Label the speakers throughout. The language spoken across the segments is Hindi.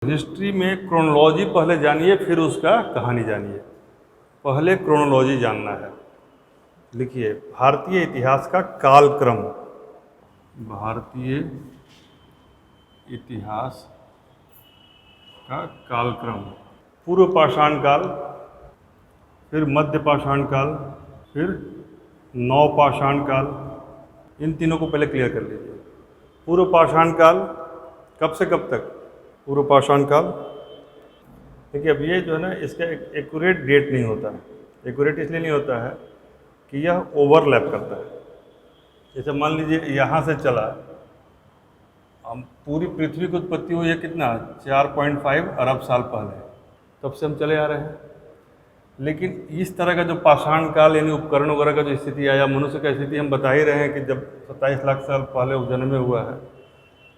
Speaker 1: हिस्ट्री में क्रोनोलॉजी पहले जानिए, फिर उसका कहानी जानिए। पहले क्रोनोलॉजी जानना है। लिखिए, भारतीय इतिहास का कालक्रम। भारतीय इतिहास का कालक्रम। पूर्व पाषाण काल, फिर मध्य पाषाण काल, फिर नव पाषाण काल। इन तीनों को पहले क्लियर कर लीजिए। पूर्व पाषाण काल कब से कब तक? पूर्व पाषाण काल। देखिए, अब ये जो है ना, इसका एक्यूरेट डेट नहीं होता है। एक्यूरेट इसलिए नहीं होता है कि यह ओवरलैप करता है। जैसे मान लीजिए यहाँ से चला, हम पूरी पृथ्वी की उत्पत्ति हुई है कितना, 4.5 अरब साल पहले, तब से हम चले आ रहे हैं। लेकिन इस तरह का जो पाषाण काल यानी उपकरण वगैरह का जो स्थिति आया, मनुष्य का स्थिति हम बता ही रहे हैं कि जब 27 लाख साल पहले वो जन्मे हुआ है,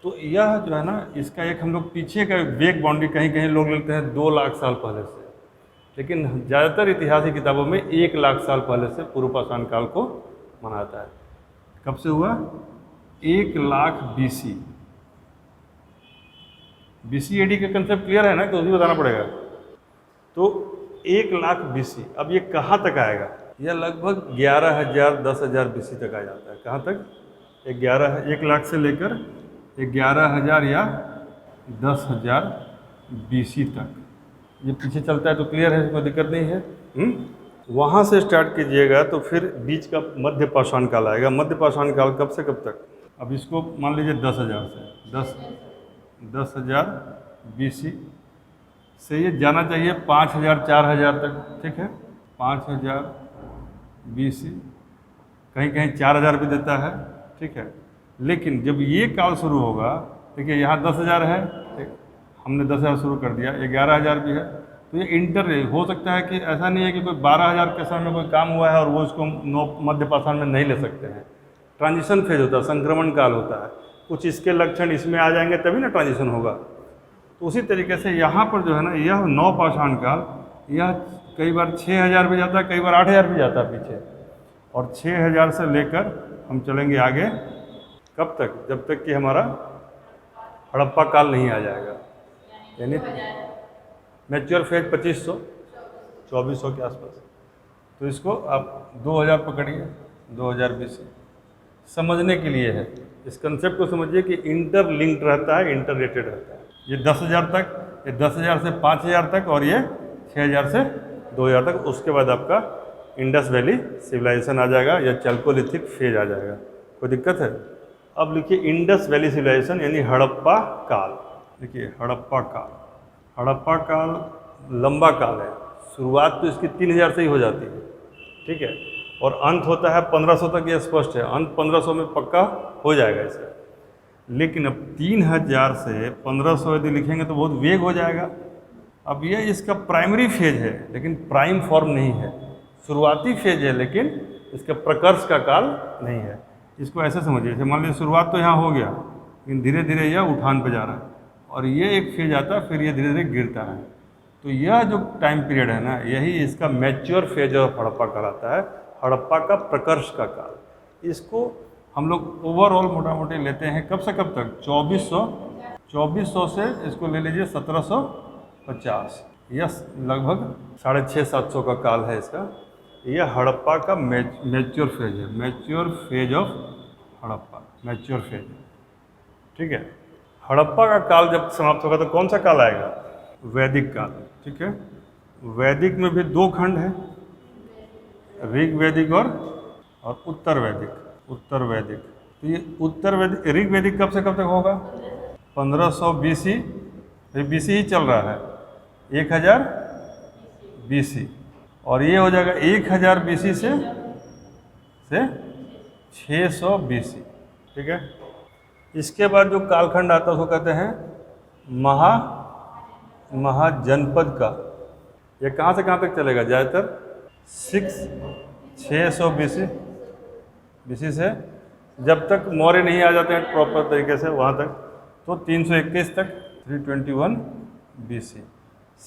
Speaker 1: तो यह जो है ना, इसका एक हम लोग पीछे का वेग बाउंड्री कहीं कहीं लोग लेते हैं 2 लाख साल पहले से, लेकिन ज़्यादातर इतिहासी किताबों में 1 लाख साल पहले से पूर्व पाषाण काल को मनाता है। कब से हुआ? 1 लाख BC। BC AD का कंसेप्ट क्लियर है ना, कि उसी बताना पड़ेगा। तो 1 लाख BC। अब ये कहाँ तक आएगा? यह लगभग 11,000 10,000 BC तक आ जाता है। कहाँ तक? 1 लाख से लेकर 11,000 या 10,000 BC तक ये पीछे चलता है। तो क्लियर है, कोई दिक्कत नहीं है। वहाँ से स्टार्ट कीजिएगा तो फिर बीच का मध्य पाषाण काल आएगा। मध्य पाषाण काल कब से कब तक? अब इसको मान लीजिए 10,000 से 10,000 BC से ये जाना चाहिए 5,000 4,000 तक। ठीक है, 5,000 BC, कहीं कहीं 4,000 भी देता है। ठीक है, लेकिन जब ये काल शुरू होगा, देखिए यहाँ 10,000 है, हमने 10,000 शुरू कर दिया, 11,000 भी है, तो ये इंटर हो सकता है कि ऐसा नहीं है कि कोई 12,000 के समय में कोई काम हुआ है और वो इसको मध्य पाषाण में नहीं ले सकते हैं। ट्रांजिशन फेज होता है, संक्रमण काल होता है। कुछ इसके लक्षण इसमें आ जाएंगे तभी ना ट्रांजिशन होगा। तो उसी तरीके से यहाँ पर जो है ना, यह नव पाषाण काल, यह कई बार 6,000 भी जाता है, कई बार 8,000 भी जाता है पीछे। और 6,000 से लेकर हम चलेंगे आगे, कब तक? जब तक कि हमारा हड़प्पा काल नहीं आ जाएगा, यानी मैच्योर फेज 2500 2400 के आसपास। तो इसको आप 2000 पकड़िए, 2000 BC समझने के लिए है। इस कंसेप्ट को समझिए कि इंटरलिंक्ड रहता है, इंटररेटेड रहता है। ये 10,000 तक, ये 10,000 से 5,000 तक, और ये 6,000 से 2,000 तक। उसके बाद आपका इंडस वैली सिविलाइजेशन आ जाएगा या चैल्कोलिथिक फेज आ जाएगा। कोई दिक्कत है? अब लिखिए इंडस वैली सिविलाइजेशन यानी हड़प्पा काल। देखिए, हड़प्पा काल, हड़प्पा काल लंबा काल है। शुरुआत तो इसकी 3,000 से ही हो जाती है। ठीक है, और अंत होता है 1500 तक। ये स्पष्ट है, अंत 1500 में पक्का हो जाएगा इसे। लेकिन अब 3,000 से 1500 यदि लिखेंगे तो बहुत वेग हो जाएगा। अब ये इसका प्राइमरी फेज है, लेकिन प्राइम फॉर्म नहीं है। शुरुआती फेज है, लेकिन इसका प्रकर्ष का काल नहीं है। इसको ऐसे समझिए, जैसे मान लीजिए शुरुआत तो यहाँ हो गया, लेकिन धीरे धीरे यह उठान पे जा रहा है, और ये एक फेज आता है, फिर ये धीरे धीरे गिरता है। तो यह जो टाइम पीरियड है ना, यही इसका मैच्योर फेज ऑफ हड़प्पा कहलाता है, हड़प्पा का प्रकर्ष का काल। इसको हम लोग ओवरऑल मोटा मोटी लेते हैं कब से कब तक? 2400 से इसको ले लीजिए 1750। यह लगभग 650-700 का काल है इसका। यह हड़प्पा का मैच्योर फेज है, mature phase of Harappa, mature phase. ठीक है, हड़प्पा का काल जब समाप्त होगा तो कौन सा काल आएगा? वैदिक काल। ठीक है, वैदिक में भी 2 खंड हैं, ऋग वैदिक और उत्तर वैदिक। उत्तर वैदिक, तो ये उत्तर वैदिक, ऋग वैदिक कब से कब तक होगा? 1500 BC, BC ही चल रहा है, 1000 BC, और ये हो जाएगा 1000 BC से 600 BC। ठीक है, इसके बाद जो कालखंड आता है उसको कहते हैं महाजनपद का। ये कहाँ से कहाँ तक चलेगा? ज़्यादातर 600 BC से जब तक मौर्य नहीं आ जाते हैं प्रॉपर तरीके से वहाँ तक, तो 321 तक, 321 BC।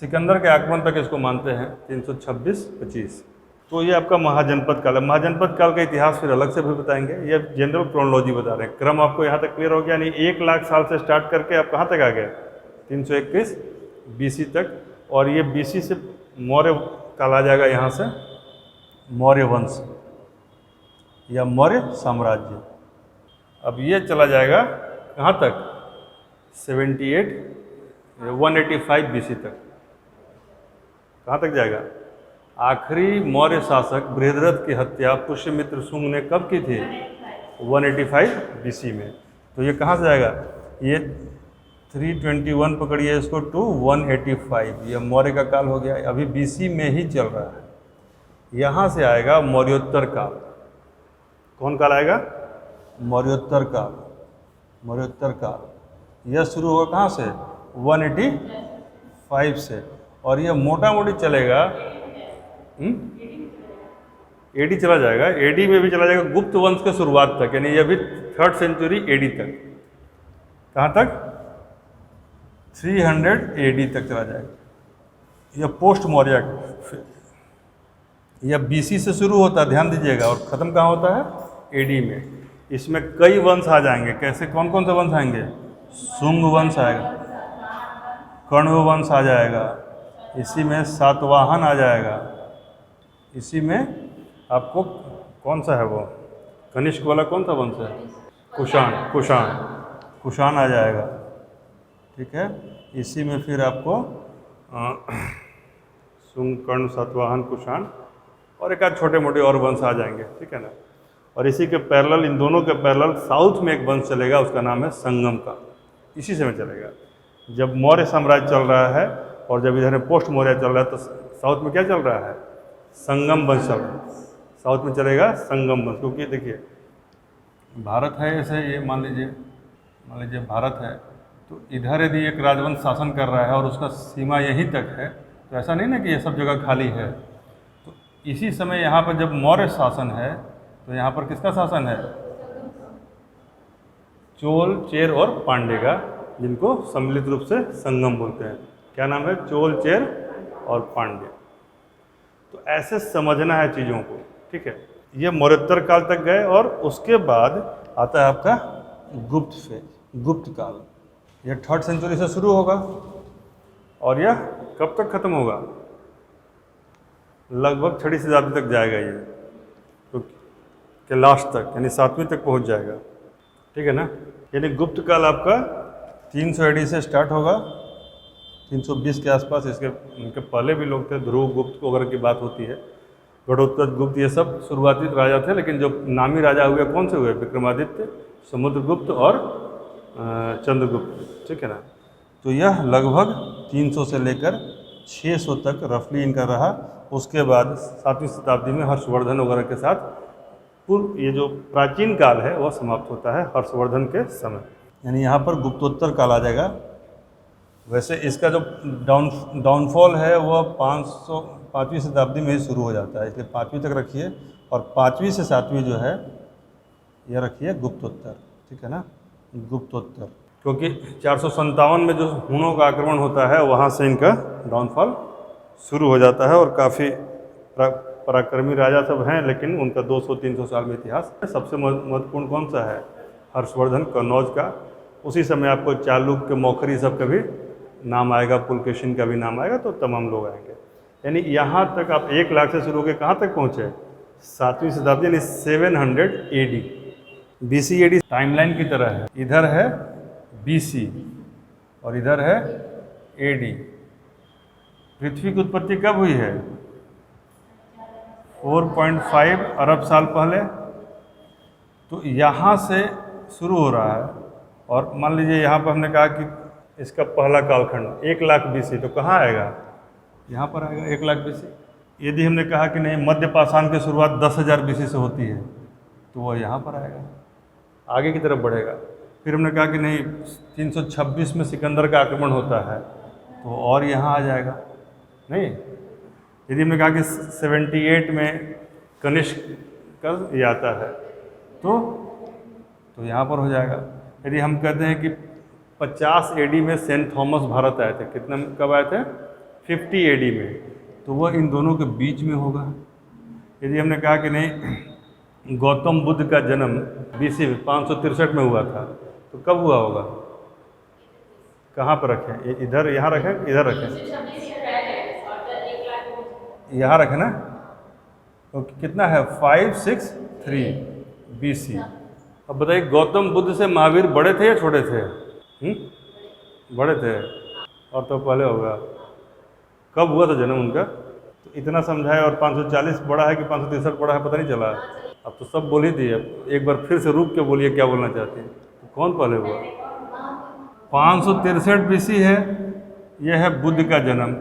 Speaker 1: सिकंदर के आगमन तक इसको मानते हैं 326-25। तो ये आपका महाजनपद काल है। महाजनपद काल का इतिहास फिर अलग से भी बताएंगे, ये जनरल क्रोनोलॉजी बता रहे हैं। क्रम आपको यहाँ तक क्लियर हो गया, यानी 1 लाख साल से स्टार्ट करके आप कहाँ तक आ गए? 321 BC तक। और ये BC से मौर्य काल आ जाएगा, यहाँ से मौर्य वंश या मौर्य साम्राज्य। अब ये चला जाएगा कहाँ तक, 185 BC तक। कहाँ तक जाएगा? आखिरी मौर्य शासक बृहद्रथ की हत्या पुष्यमित्र शुंग ने कब की थी? 185 BC में। तो ये कहाँ से जाएगा? ये 321 पकड़िए इसको टू 185, ये मौर्य का काल हो गया। अभी BC में ही चल रहा है। यहाँ से आएगा मौर्योत्तर काल। कौन काल आएगा? मौर्योत्तर काल। मौर्योत्तर काल यह शुरू होगा कहाँ से? 185 से। और यह मोटा मोटी चलेगा AD चला जाएगा। AD में भी चला जाएगा गुप्त वंश के शुरुआत तक, यानी यह भी 3rd सेंचुरी AD तक। कहाँ तक? 300 AD तक चला जाएगा। यह पोस्ट मौर्य, यह BC से शुरू होता है, ध्यान दीजिएगा, और ख़त्म कहाँ होता है? AD में। इसमें कई वंश आ जाएंगे। कैसे, कौन कौन से वंश आएंगे? शुंग वंश आएगा, कण्व वंश आ जाएगा, इसी में सातवाहन आ जाएगा, इसी में आपको कौन सा है वो कनिष्क वाला कौन सा वंश है? कुषाण आ जाएगा। ठीक है, इसी में फिर आपको शुंग, कर्ण, सातवाहन, कुषाण और एक आध छोटे मोटे और वंश आ जाएंगे। ठीक है ना। और इसी के पैरेलल, इन दोनों के पैरेलल साउथ में एक वंश चलेगा, उसका नाम है संगम का। इसी समय चलेगा जब मौर्य साम्राज्य चल रहा है, और जब इधर पोस्ट मौर्य चल रहा है, तो साउथ में क्या चल रहा है? संगम वंश चल रहा है। साउथ में चलेगा संगम वंश। क्योंकि देखिए भारत है, ऐसे ये मान लीजिए भारत है, तो इधर यदि एक राजवंश शासन कर रहा है और उसका सीमा यहीं तक है, तो ऐसा नहीं ना कि ये सब जगह खाली है। तो इसी समय यहाँ पर जब मौर्य शासन है, तो यहाँ पर किसका शासन है? चोल, चेर और पांड्य का, जिनको सम्मिलित रूप से संगम बोलते हैं। क्या नाम है? चोल, चेर और पांड्य। तो ऐसे समझना है चीज़ों को। ठीक है, ये मौर्योत्तर काल तक गए, और उसके बाद आता है आपका गुप्त फेज, गुप्त काल। यह 3rd सेंचुरी से शुरू होगा और यह कब तक खत्म होगा? लगभग 6वीं शताब्दी तक जाएगा ये, तो के लास्ट तक, यानी 7वीं तक पहुंच जाएगा। ठीक है ना। यानी गुप्त काल आपका 300 AD से स्टार्ट होगा, 320 के आसपास। इसके उनके पहले भी लोग थे, ध्रुव गुप्त वगैरह की बात होती है, घटोत्कच गुप्त, ये सब शुरुआती राजा थे। लेकिन जो नामी राजा हुए कौन से हुए? विक्रमादित्य, समुद्रगुप्त और चंद्रगुप्त। ठीक है ना। तो यह लगभग 300 से लेकर 600 तक रफली इनका रहा। उसके बाद 7वीं शताब्दी में हर्षवर्धन वगैरह के साथ पूर्व ये जो प्राचीन काल है वह समाप्त होता है हर्षवर्धन के समय। यानी यहाँ पर गुप्तोत्तर काल आ जाएगा। वैसे इसका जो डाउनफॉल है वह 5वीं शताब्दी में ही शुरू हो जाता है, इसलिए 5वीं तक रखिए, और 5वीं से 7वीं जो है यह रखिए गुप्तोत्तर। ठीक है ना, गुप्तोत्तर। क्योंकि 457 में जो हुनों का आक्रमण होता है, वहाँ से इनका डाउनफॉल शुरू हो जाता है। और काफ़ी पराक्रमी राजा सब हैं, लेकिन उनका 200-300 साल में इतिहास। सबसे महत्वपूर्ण कौन सा है? हर्षवर्धन, कन्नौज का। उसी समय आपको चालुक्य, मौखरी सब का भी नाम आएगा, पुलकेशिन का भी नाम आएगा, तो तमाम लोग आएंगे। यानी यहाँ तक आप 1 लाख से शुरू होकर कहाँ तक पहुँचे? 7वीं शताब्दी, यानी 700 AD। BC AD टाइमलाइन की तरह है, इधर है BC और इधर है AD। पृथ्वी की उत्पत्ति कब हुई है? 4.5 अरब साल पहले। तो यहाँ से शुरू हो रहा है, और मान लीजिए यहाँ पर हमने कहा कि इसका पहला कालखंड 1 लाख BC, तो कहाँ आएगा? यहाँ पर आएगा 1 लाख BC। यदि हमने कहा कि नहीं, मध्य पाषाण की शुरुआत 10,000 BC से होती है, तो वह यहाँ पर आएगा, आगे की तरफ बढ़ेगा। फिर हमने कहा कि नहीं, 326 में सिकंदर का आक्रमण होता है, तो और यहाँ आ जाएगा। नहीं, यदि हमने कहा कि 78 में कनिष्क का ये आता है, तो यहाँ पर हो जाएगा। यदि हम कहते हैं कि 50 AD में सेंट थॉमस भारत आए थे, कितने कब आए थे? 50 AD में, तो वह इन दोनों के बीच में होगा। यदि हमने कहा कि नहीं, गौतम बुद्ध का जन्म BC 563 में हुआ था, तो कब हुआ होगा? कहाँ पर रखें? इधर, यहाँ रखें, इधर रखें? यहाँ रखें ना। तो कितना है? 563 BC। अब बताइए, गौतम बुद्ध से महावीर बड़े थे या छोटे थे? बड़े थे। और तो पहले होगा। कब हुआ था जन्म उनका? तो इतना समझाया, और 540 बड़ा है कि 563 बड़ा है पता नहीं चला। अब तो सब बोल ही दिए, अब एक बार फिर से रुक के बोलिए क्या बोलना चाहती हैं। तो कौन पहले हुआ? 563 BC है, यह है बुद्ध का जन्म,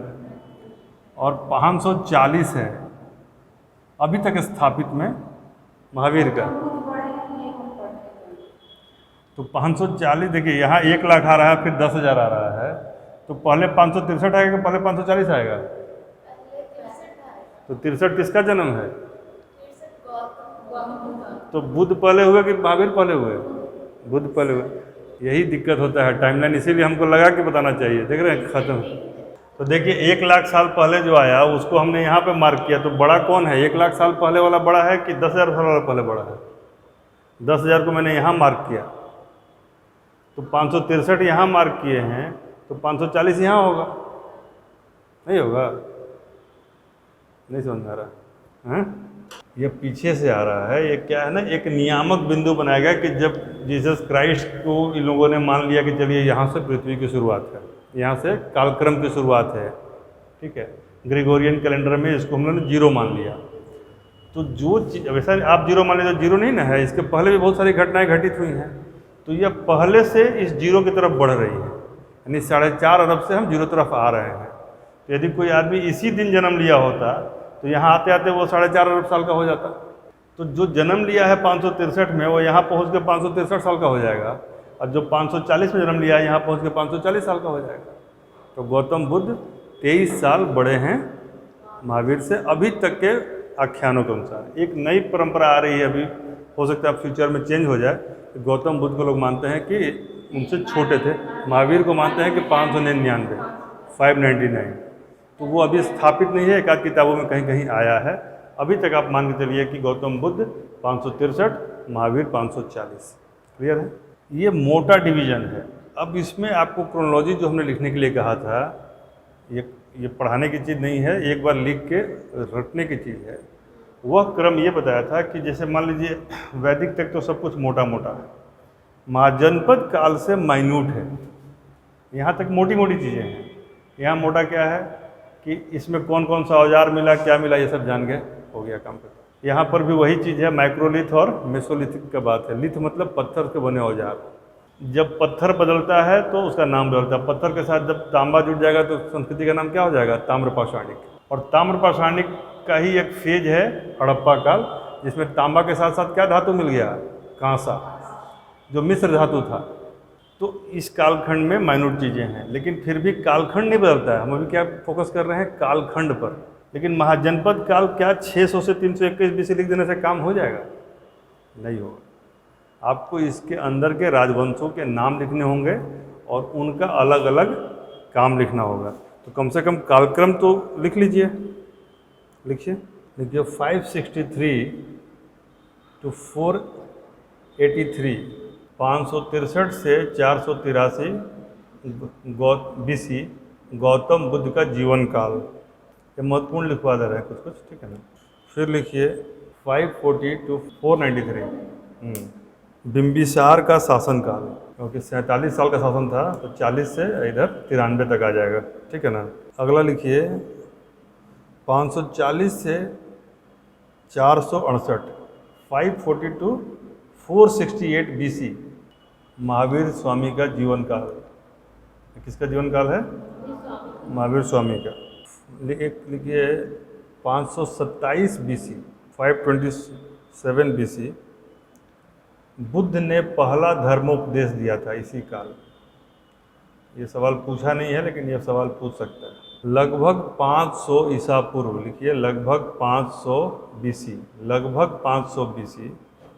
Speaker 1: और 540 है अभी तक स्थापित में महावीर का। तो 540, देखिए यहाँ 1 लाख आ रहा है, फिर 10,000 आ रहा है, तो पहले 563 आएगा कि पहले 540 आएगा? तो 63 किसका जन्म है? तो बुद्ध पहले हुए कि महावीर पहले हुए? बुद्ध पहले हुए। यही दिक्कत होता है टाइमलाइन, इसीलिए हमको लगा के बताना चाहिए। देख रहे हैं खत्म। तो देखिए 1 लाख साल पहले जो आया उसको हमने यहाँ पे मार्क किया, तो बड़ा कौन है? 1 लाख साल पहले वाला बड़ा है कि 10,000 साल वाला पहले बड़ा है? 10,000 को मैंने यहाँ मार्क किया, तो 563 यहाँ मार्क किए हैं, तो 540 यहाँ होगा। नहीं होगा? नहीं समझ में आ रहा है? ये पीछे से आ रहा है। ये क्या है ना, एक नियामक बिंदु बनाया गया कि जब जीसस क्राइस्ट को इन लोगों ने मान लिया कि चलिए यहाँ से पृथ्वी की शुरुआत है, यहाँ से कालक्रम की शुरुआत है, ठीक है। ग्रेगोरियन कैलेंडर में इसको हम लोगों ने 0 मान लिया। तो जो चीज़, वैसा आप 0 मान लिया तो 0 नहीं ना है, इसके पहले भी बहुत सारी घटनाएं घटित हुई हैं, तो यह पहले से इस 0 की तरफ बढ़ रही है, यानी 4.5 अरब से हम 0 तरफ आ रहे हैं। तो यदि कोई आदमी इसी दिन जन्म लिया होता तो यहाँ आते आते वो 4.5 अरब साल का हो जाता। तो जो जन्म लिया है 563 में, वो यहाँ पहुँच के 563 साल का हो जाएगा, और जो 540 में जन्म लिया है यहाँ पहुँच के 540 साल का हो जाएगा। तो गौतम बुद्ध 23 साल बड़े हैं महावीर से, अभी तक के आख्यानों के अनुसार। एक नई परंपरा आ रही है, अभी हो सकता है फ्यूचर में चेंज हो जाए। गौतम बुद्ध को लोग मानते हैं कि उनसे छोटे थे, महावीर को मानते हैं कि 599, 599। तो वो अभी स्थापित नहीं है, एक आध किताबों में कहीं कहीं आया है। अभी तक आप मान के चलिए कि गौतम बुद्ध 563, महावीर 540। क्लियर है? ये मोटा डिवीजन है। अब इसमें आपको क्रोनोलॉजी जो हमने लिखने के लिए कहा था, ये पढ़ाने की चीज़ नहीं है, एक बार लिख के रटने की चीज़ है। वह क्रम ये बताया था कि जैसे मान लीजिए वैदिक तक तो सब कुछ मोटा मोटा है, महाजनपद काल से माइन्यूट है, यहाँ तक मोटी मोटी चीज़ें हैं। यहाँ मोटा क्या है कि इसमें कौन कौन सा औजार मिला, क्या मिला, ये सब जान गए, हो गया काम करता। यहाँ पर भी वही चीज़ है, माइक्रोलिथ और मेसोलिथिक का बात है। लिथ मतलब पत्थर के बने औजार। जब पत्थर बदलता है तो उसका नाम बदलता है। पत्थर के साथ जब तांबा जुड़ जाएगा तो संस्कृति का नाम क्या हो जाएगा? ताम्रपाषाणिक। और ताम्रपाषाणिक का ही एक फेज है हड़प्पा काल, जिसमें तांबा के साथ साथ क्या धातु मिल गया? कांसा, जो मिश्र धातु था। तो इस कालखंड में माइन्यूट चीज़ें हैं, लेकिन फिर भी कालखंड नहीं बदलता है। हम अभी क्या फोकस कर रहे हैं? कालखंड पर। लेकिन महाजनपद काल क्या 600 से 321 BC लिख देने से काम हो जाएगा? नहीं होगा। आपको इसके अंदर के राजवंशों के नाम लिखने होंगे और उनका अलग अलग काम लिखना होगा। तो कम से कम कालक्रम तो लिख लीजिए। लिखिए 563 to 483, 563 से 483 BC गौतम बुद्ध का जीवन काल। ये महत्वपूर्ण लिखवा दे रहे हैं कुछ कुछ, ठीक है ना। फिर लिखिए 540 to 493 बिंबिसार का शासनकाल, क्योंकि 47 साल का शासन था, तो 40 से इधर 93 तक आ जाएगा, ठीक है ना। अगला लिखिए 540 से 468, 540 to 468 BC महावीर स्वामी का जीवन काल। किसका जीवन काल है? महावीर स्वामी का। एक लिखिए 527 BC, 527 BC बुद्ध ने पहला धर्मोपदेश दिया था इसी काल। ये सवाल पूछा नहीं है, लेकिन ये सवाल पूछ सकता है। लगभग 500 ईसा पूर्व, लिखिए लगभग 500 BC, लगभग 500 BC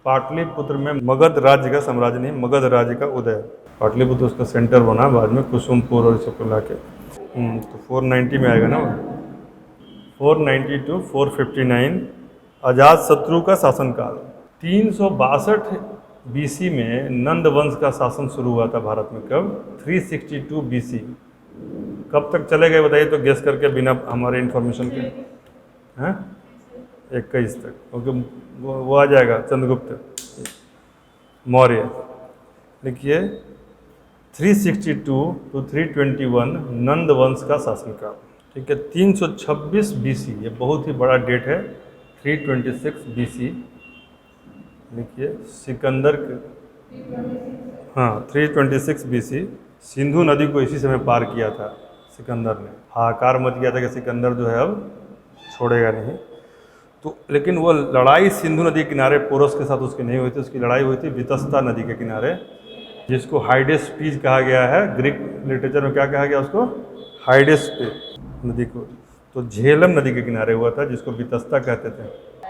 Speaker 1: पाटलिपुत्र में मगध राज्य का, साम्राज्य नहीं, मगध राज्य का उदय। पाटलिपुत्र उसका सेंटर बना, बाद में कुसुमपुर और सबको ला के। तो 490 में आएगा ना। 490 to 459 अजात शत्रु का शासनकाल। 362 बीसी में नंद वंश का शासन शुरू हुआ था भारत में कब? 362 बीसी। कब तक चले गए बताइए तो गेस करके, बिना हमारे इन्फॉर्मेशन के। हैं? 21 तक। ओके, वो आ जाएगा चंद्रगुप्त मौर्य। देखिए 362 टू 321 नंद वंश का शासनकाल। ठीक है, 326 बीसी, ये बहुत ही बड़ा डेट है। 326 बीसी लिखिए, सिकंदर के, हाँ 326 बीसी सिंधु नदी को इसी समय पार किया था सिकंदर ने। हाहाकार मच गया था कि सिकंदर जो है अब छोड़ेगा नहीं। तो लेकिन वो लड़ाई सिंधु नदी के किनारे पोरस के साथ उसकी नहीं हुई थी, उसकी लड़ाई हुई थी वितस्ता नदी के किनारे, जिसको हाइडेस्पीज कहा गया है। ग्रीक लिटरेचर में क्या कहा गया उसको? हाइडेस्पीज नदी को। तो झेलम नदी के किनारे हुआ था, जिसको वितस्ता कहते थे।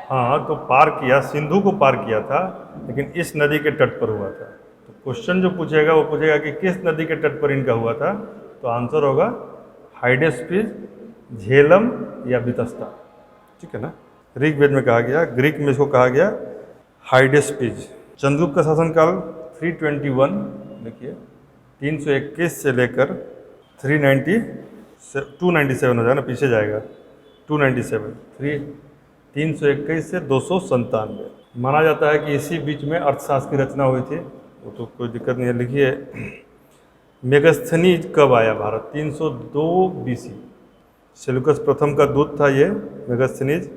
Speaker 1: हाँ, तो पार किया, सिंधु को पार किया था, लेकिन इस नदी के तट पर हुआ था। तो क्वेश्चन जो पूछेगा वो पूछेगा कि किस नदी के तट पर इनका हुआ था, तो आंसर होगा हाइडेस्पीज, झेलम या वितस्ता। ठीक है ना, ऋग्वेद में कहा गया, ग्रीक में इसको कहा गया हाइडेस्पीज। चंद्रगुप्त का शासनकाल 321, देखिए 321 से लेकर 297 हो जाएगा ना, पीछे जाएगा 297, 321 से 297। माना जाता है कि इसी बीच में अर्थशास्त्र की रचना हुई थी, वो तो कोई दिक्कत नहीं है। लिखिए मेगस्थनीज कब आया भारत? 302 बीसी। सेल्यूकस प्रथम का दूत था ये मेगस्थनीज,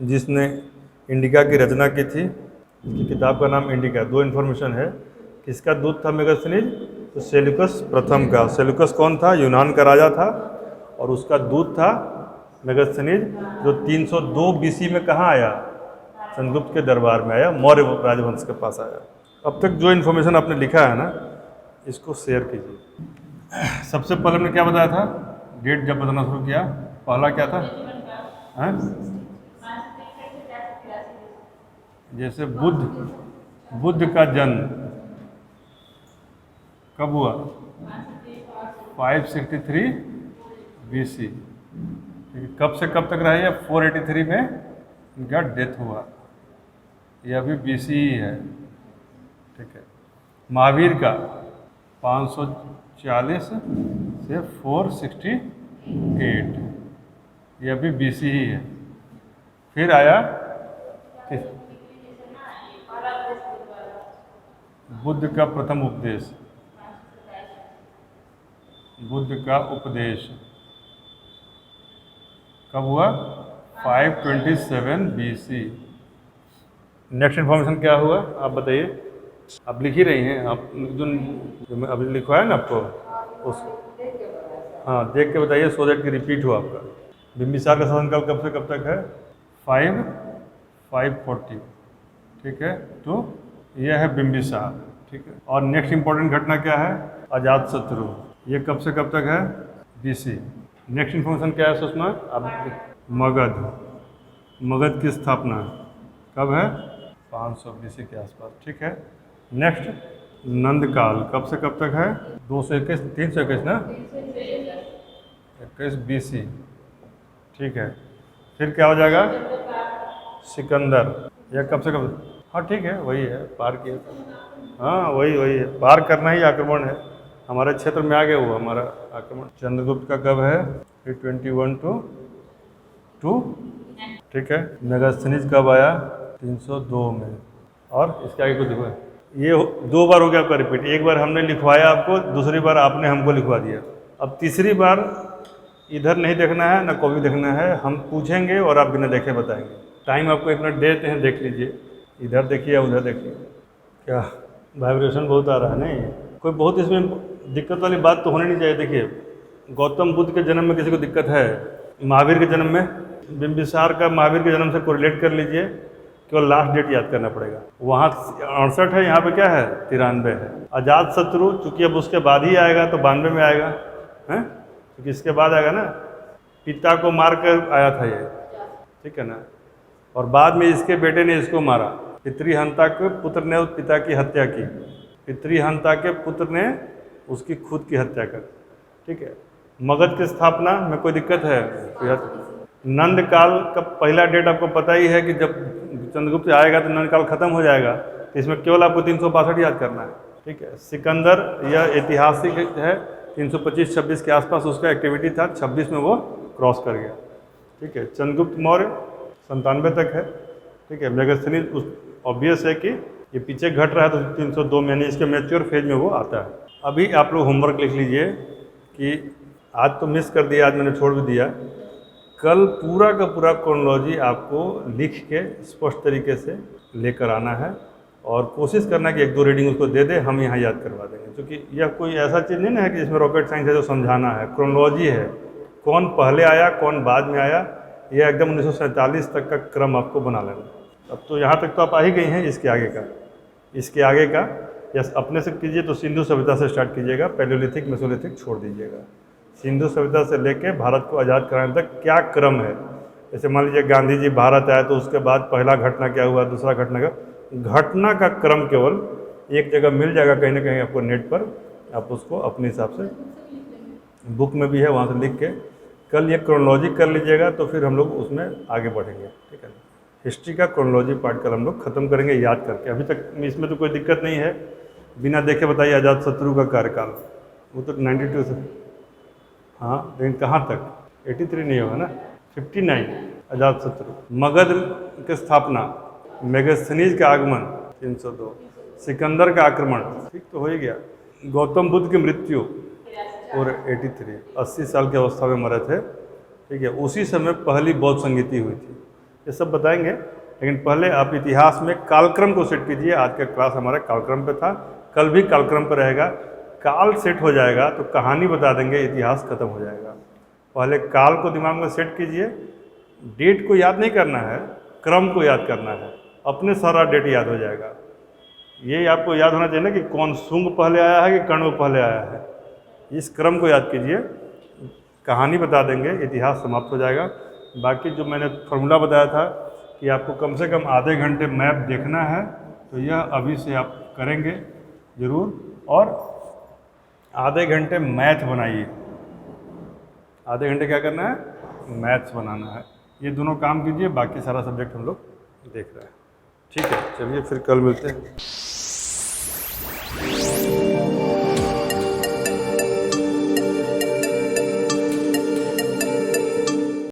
Speaker 1: जिसने इंडिका की रचना की थी। इसकी किताब का नाम इंडिका। दो इन्फॉर्मेशन है, किसका दूत था मेगस्थनीज? तो सेल्यूकस प्रथम का। सेल्यूकस कौन था? यूनान का राजा था, और उसका दूत था मेगस्थनीज, जो 302 बीसी में कहाँ आया? चंद्रगुप्त के दरबार में आया, मौर्य राजवंश के पास आया। अब तक जो इन्फॉर्मेशन आपने लिखा है ना, इसको शेयर कीजिए। सबसे पहले हमने क्या बताया था? डेट जब बताना शुरू किया, पहला क्या था? हैं? जैसे बुद्ध का जन्म कब हुआ? 563 बीसी। कब से कब तक रहे? 483 में इनका डेथ हुआ। यह भी बीसी ही है। ठीक है, महावीर का 540 से 468, यह भी बीसी ही है। फिर आया बुद्ध का प्रथम उपदेश, बुद्ध का उपदेश कब हुआ? 527 बीसी। नेक्स्ट इन्फॉर्मेशन क्या हुआ आप बताइए? आप लिख ही रही हैं, आप जो मैं अभी लिखवाया ना आपको, उसको हाँ देख के बताइए, सो दैट कि रिपीट हो आपका। बिंबिसार का शासनकाल कब से कब तक है? 540। ठीक है, तो यह है बिंबिसार। ठीक है, और नेक्स्ट इंपॉर्टेंट घटना क्या है? अजातशत्रु। ये कब से कब तक है? बीसी। नेक्स्ट इन्फॉर्मेशन क्या है सुषमा? अब मगध की स्थापना कब है? 500 बीसी के आसपास। ठीक है, नेक्स्ट नंदकाल कब से कब तक है? 221 321 ना, 21 बीसी। ठीक है, फिर क्या हो जाएगा? सिकंदर। यह कब से कब? हाँ ठीक है, वही है, पार किया था। हाँ वही है, पार करना ही आक्रमण है। हमारे क्षेत्र में आ गया वो हमारा आक्रमण। चंद्रगुप्त का कब है? 321 टू ठीक है। मेगास्थनीज कब आया? 302 में। और इसके आगे कुछ देखो, ये 2 बार हो गया आपका रिपीट। एक बार हमने लिखवाया आपको, दूसरी बार आपने हमको लिखवा दिया। अब तीसरी बार इधर नहीं देखना है ना कॉपी देखना है, हम पूछेंगे और आप बिना देखे बताएंगे। टाइम आपको 1 मिनट देते हैं, देख लीजिए, इधर देखिए या उधर देखिए। क्या वाइब्रेशन बहुत आ रहा है? नहीं, कोई बहुत इसमें दिक्कत वाली बात तो होनी नहीं चाहिए। देखिए, गौतम बुद्ध के जन्म में किसी को दिक्कत है? महावीर के जन्म में? बिंबिसार का महावीर के जन्म से कोरिलेट कर लीजिए, केवल लास्ट डेट याद करना पड़ेगा। वहाँ 68 है, यहाँ पे क्या है? 93 है। अजातशत्रु चूँकि अब उसके बाद ही आएगा तो 92 में आएगा, हैं? क्योंकि इसके बाद आएगा ना, पिता को मार कर आया था ये, ठीक है ना, और बाद में इसके बेटे ने इसको मारा। पितृहंता के पुत्र ने उस पिता की हत्या की, पितृहंता के पुत्र ने उसकी खुद की हत्या कर। ठीक है, मगध की स्थापना में कोई दिक्कत है? नंद काल का पहला डेट आपको पता ही है कि जब चंद्रगुप्त आएगा तो नंद काल खत्म हो जाएगा। इसमें केवल आपको 362 याद करना है, ठीक है। सिकंदर यह ऐतिहासिक है, 325-26 के आसपास उसका एक्टिविटी था, 26 में वो क्रॉस कर गया, ठीक है। चंद्रगुप्त मौर्य 97 तक है, ठीक है। मेगास्थनीज उस ऑब्वियस है कि ये पीछे घट रहा है तो 302 में, यानी इसके मैच्योर फेज में वो आता है। अभी आप लोग होमवर्क लिख लीजिए कि आज तो मिस कर दिया, आज मैंने छोड़ भी दिया, कल पूरा का पूरा क्रोनोलॉजी आपको लिख के स्पष्ट तरीके से लेकर आना है और कोशिश करना कि 1-2 रीडिंग उसको दे दे, हम यहाँ याद करवा देंगे। क्योंकि यह कोई ऐसा चीज़ नहीं ना है कि जिसमें रॉकेट साइंस है जो समझाना है, क्रोनोलॉजी है, कौन पहले आया कौन बाद में आया, यह एकदम 1947 तक का क्रम आपको बना लेना। अब तो यहाँ तक तो आप आ ही गई हैं, इसके आगे का या अपने से कीजिए तो सिंधु सभ्यता से स्टार्ट कीजिएगा, पैलियोलिथिक मेसोलिथिक छोड़ दीजिएगा। सिंधु सभ्यता से लेके भारत को आज़ाद कराने तक क्या क्रम है, जैसे मान लीजिए गांधी जी भारत आए तो उसके बाद पहला घटना क्या हुआ, दूसरा घटना का क्रम केवल एक जगह मिल जाएगा कहीं ना कहीं आपको नेट पर, आप उसको अपने हिसाब से बुक में भी है वहाँ से लिख के कल ये क्रोनोलॉजी कर लीजिएगा, तो फिर हम लोग उसमें आगे बढ़ेंगे, ठीक है। हिस्ट्री का क्रोनोलॉजी पार्ट कल हम लोग खत्म करेंगे याद करके। अभी तक इसमें तो कोई दिक्कत नहीं है, बिना देखे बताइए अजात शत्रु का कार्यकाल, वो तो 92 से, हाँ लेकिन कहाँ तक, 83 नहीं होगा ना, 59 अजात शत्रु, मगध की स्थापना, मेगास्थनीज का आगमन 302, सिकंदर का आक्रमण, ठीक तो हो ही गया, गौतम बुद्ध की मृत्यु और 83 80 साल की अवस्था में मरे थे, ठीक है। उसी समय पहली बौद्ध संगीति हुई थी, ये सब बताएंगे। लेकिन पहले आप इतिहास में कालक्रम को सेट कीजिए। आज का क्लास हमारा कालक्रम पे था, कल भी कालक्रम पर रहेगा। काल सेट हो जाएगा तो कहानी बता देंगे, इतिहास खत्म हो जाएगा। पहले काल को दिमाग में सेट कीजिए, डेट को याद नहीं करना है, क्रम को याद करना है, अपने सारा डेट याद हो जाएगा। ये आपको याद होना चाहिए ना कि कौन शुंग पहले आया है कि कण्व पहले आया है, इस क्रम को याद कीजिए, कहानी बता देंगे, इतिहास समाप्त हो जाएगा। बाकी जो मैंने फार्मूला बताया था कि आपको कम से कम आधे घंटे मैप देखना है, तो यह अभी से आप करेंगे ज़रूर। और आधे घंटे मैथ बनाइए, आधे घंटे क्या करना है, मैथ्स बनाना है। ये दोनों काम कीजिए, बाकी सारा सब्जेक्ट हम लोग देख रहे हैं, ठीक है। चलिए फिर कल मिलते हैं।